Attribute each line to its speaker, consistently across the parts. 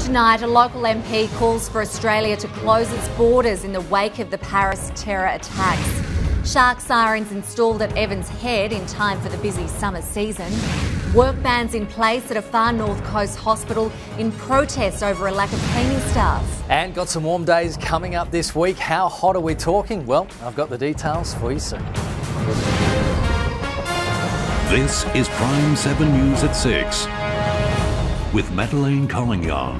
Speaker 1: Tonight, a local MP calls for Australia to close its borders in the wake of the Paris terror attacks. Shark sirens installed at Evans Head in time for the busy summer season. Work bans in place at a far north coast hospital in protest over a lack of cleaning staff.
Speaker 2: And got some warm days coming up this week. How hot are we talking? Well, I've got the details for you soon.
Speaker 3: This is Prime7 News at 6 with Madelaine Collignon.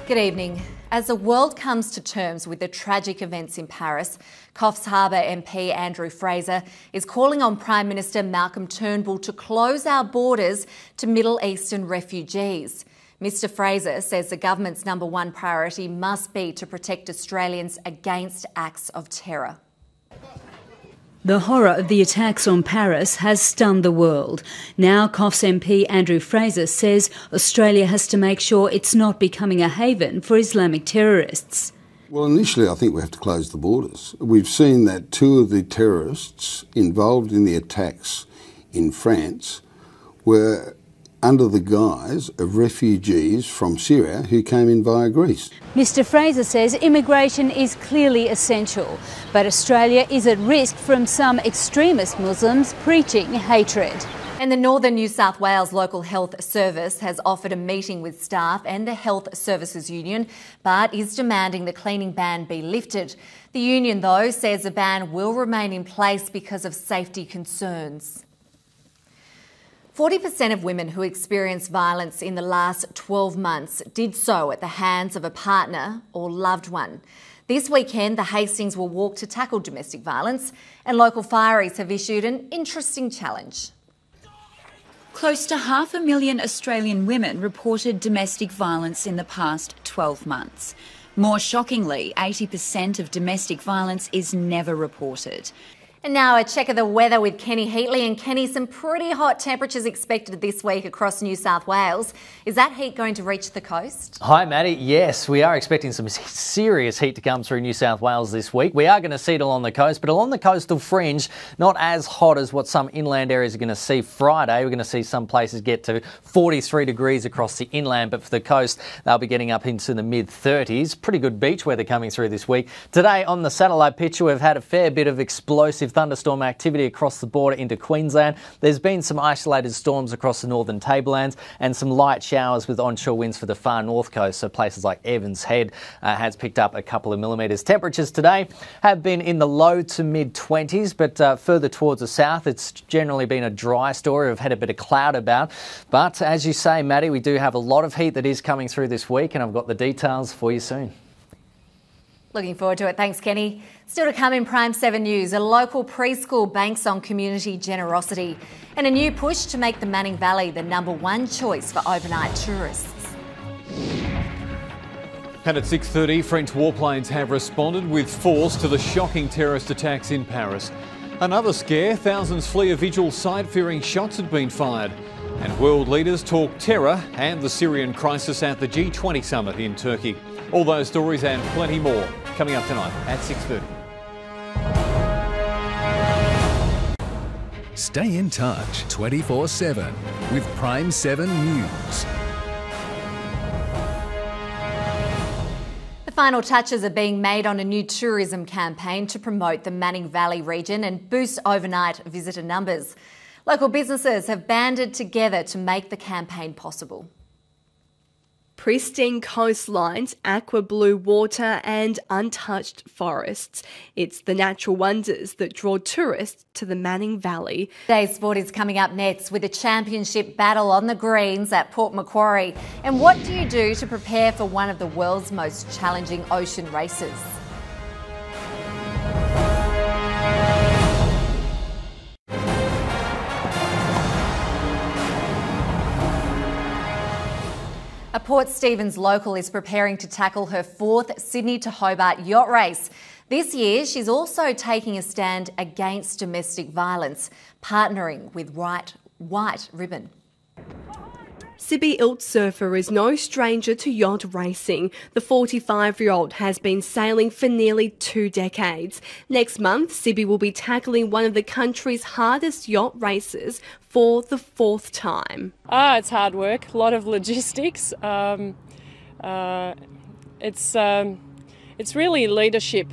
Speaker 1: Good evening. As the world comes to terms with the tragic events in Paris, Coffs Harbour MP Andrew Fraser is calling on Prime Minister Malcolm Turnbull to close our borders to Middle Eastern refugees. Mr Fraser says the government's number one priority must be to protect Australians against acts of terror.
Speaker 4: The horror of the attacks on Paris has stunned the world. Now Coffs MP Andrew Fraser says Australia has to make sure it's not becoming a haven for Islamic terrorists.
Speaker 5: Well, initially I think we have to close the borders. We've seen that two of the terrorists involved in the attacks in France were under the guise of refugees from Syria who came in via Greece.
Speaker 4: Mr Fraser says immigration is clearly essential, but Australia is at risk from some extremist Muslims preaching hatred.
Speaker 1: And the Northern New South Wales Local Health Service has offered a meeting with staff and the Health Services Union, but is demanding the cleaning ban be lifted. The union, though, says the ban will remain in place because of safety concerns. 40% of women who experienced violence in the last 12 months did so at the hands of a partner or loved one. This weekend, the Hastings will walk to tackle domestic violence, and local fireys have issued an interesting challenge.
Speaker 6: Close to 500,000 Australian women reported domestic violence in the past 12 months. More shockingly, 80% of domestic violence is never reported.
Speaker 1: And now a check of the weather with Kenny Heatley. And Kenny, some pretty hot temperatures expected this week across New South Wales. Is that heat going to reach the coast?
Speaker 2: Hi, Maddie. Yes, we are expecting some serious heat to come through New South Wales this week. We are going to see it along the coast, but along the coastal fringe, not as hot as what some inland areas are going to see Friday. We're going to see some places get to 43 degrees across the inland, but for the coast, they'll be getting up into the mid-30s. Pretty good beach weather coming through this week. Today on the satellite picture, we've had a fair bit of explosive thunderstorm activity across the border into Queensland. There's been some isolated storms across the northern tablelands and some light showers with onshore winds for the far north coast. So places like Evans Head has picked up a couple of millimetres. Temperatures today have been in the low to mid-20s, but further towards the south, it's generally been a dry story. We've had a bit of cloud about. But as you say, Maddie, we do have a lot of heat that is coming through this week, and I've got the details for you soon.
Speaker 1: Looking forward to it. Thanks, Kenny. Still to come in Prime7 News, a local preschool banks on community generosity and a new push to make the Manning Valley the number one choice for overnight tourists.
Speaker 7: And at 6:30, French warplanes have responded with force to the shocking terrorist attacks in Paris. Another scare, thousands flee a vigil site fearing shots had been fired. And world leaders talk terror and the Syrian crisis at the G20 summit in Turkey. All those stories and plenty more coming up tonight at 6:30.
Speaker 8: Stay in touch 24/7 with Prime7 News.
Speaker 1: The final touches are being made on a new tourism campaign to promote the Manning Valley region and boost overnight visitor numbers. Local businesses have banded together to make the campaign possible.
Speaker 9: Pristine coastlines, aqua blue water and untouched forests. It's the natural wonders that draw tourists to the Manning Valley.
Speaker 1: Today's sport is coming up next with a championship battle on the greens at Port Macquarie. And what do you do to prepare for one of the world's most challenging ocean races? A Port Stephens local is preparing to tackle her fourth Sydney to Hobart yacht race. This year, she's also taking a stand against domestic violence, partnering with White Ribbon.
Speaker 9: Sibby Iltsurfer is no stranger to yacht racing. The 45-year-old has been sailing for nearly 2 decades. Next month, Sibby will be tackling one of the country's hardest yacht races for the 4th time.
Speaker 10: It's hard work, a lot of logistics. It's really leadership,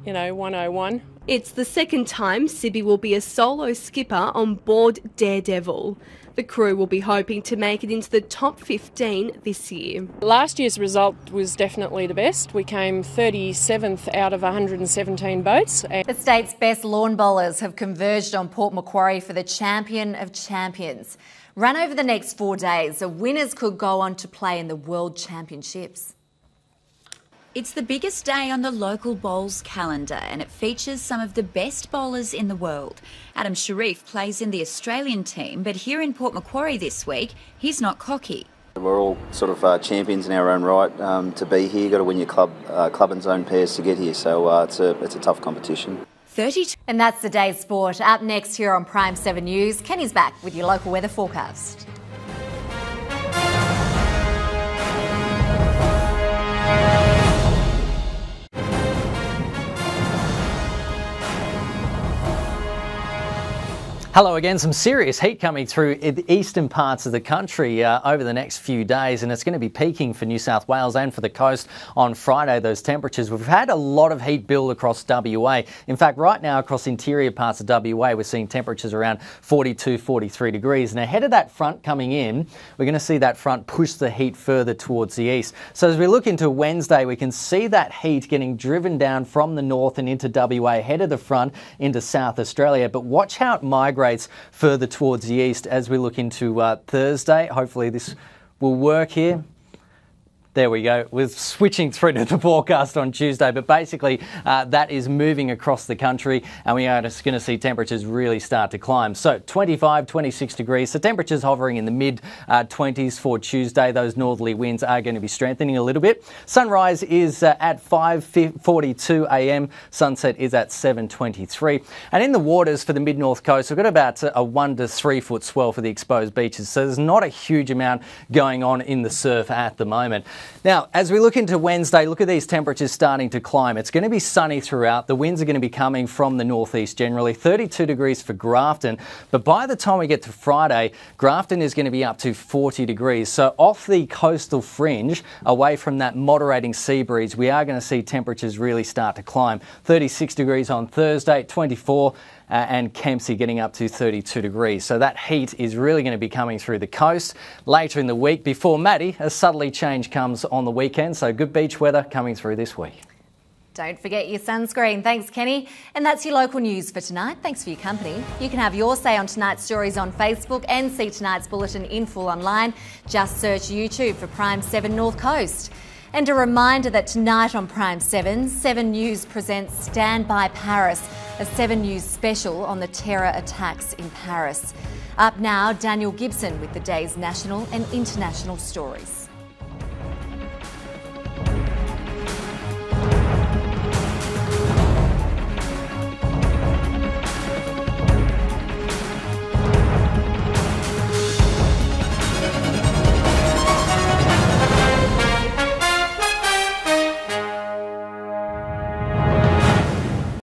Speaker 10: 101.
Speaker 9: It's the second time Sibby will be a solo skipper on board Daredevil. The crew will be hoping to make it into the top 15 this year.
Speaker 10: Last year's result was definitely the best. We came 37th out of 117 boats.
Speaker 1: The state's best lawn bowlers have converged on Port Macquarie for the Champion of Champions. Run over the next 4 days, the winners could go on to play in the World Championships.
Speaker 6: It's the biggest day on the local bowls calendar and it features some of the best bowlers in the world. Adam Sharif plays in the Australian team, but here in Port Macquarie this week, he's not cocky.
Speaker 11: We're all sort of champions in our own right to be here. You've got to win your club and zone pairs to get here, so it's a tough competition.
Speaker 6: 32.
Speaker 1: And that's the day's sport. Up next here on Prime7 News, Kenny's back with your local weather forecast.
Speaker 2: Hello again. Some serious heat coming through in the eastern parts of the country over the next few days, and it's going to be peaking for New South Wales and for the coast on Friday, those temperatures. We've had a lot of heat build across WA. In fact, right now across interior parts of WA, we're seeing temperatures around 42, 43 degrees. And ahead of that front coming in, we're going to see that front push the heat further towards the east. So as we look into Wednesday, we can see that heat getting driven down from the north and into WA, ahead of the front into South Australia. But watch how it migrates further towards the east as we look into Thursday. Hopefully this will work here. There we go. We're switching through to the forecast on Tuesday, but basically that is moving across the country and we are just going to see temperatures really start to climb. So 25, 26 degrees. So temperatures hovering in the mid-20s for Tuesday. Those northerly winds are going to be strengthening a little bit. Sunrise is at 5:42 a.m. Sunset is at 7:23. And in the waters for the mid-north coast, we've got about a 1 to 3 foot swell for the exposed beaches. So there's not a huge amount going on in the surf at the moment. Now, as we look into Wednesday, look at these temperatures starting to climb. It's going to be sunny throughout. The winds are going to be coming from the northeast generally. 32 degrees for Grafton. But by the time we get to Friday, Grafton is going to be up to 40 degrees. So off the coastal fringe, away from that moderating sea breeze, we are going to see temperatures really start to climb. 36 degrees on Thursday, 24 and Kempsey getting up to 32 degrees. So that heat is really going to be coming through the coast later in the week before, Maddie, a southerly change comes on the weekend. So good beach weather coming through this week.
Speaker 1: Don't forget your sunscreen. Thanks, Kenny. And that's your local news for tonight. Thanks for your company. You can have your say on tonight's stories on Facebook and see tonight's bulletin in full online. Just search YouTube for Prime7 North Coast. And a reminder that tonight on Prime7, 7 News presents Stand By Paris, a 7 News special on the terror attacks in Paris. Up now, Daniel Gibson with the day's national and international stories.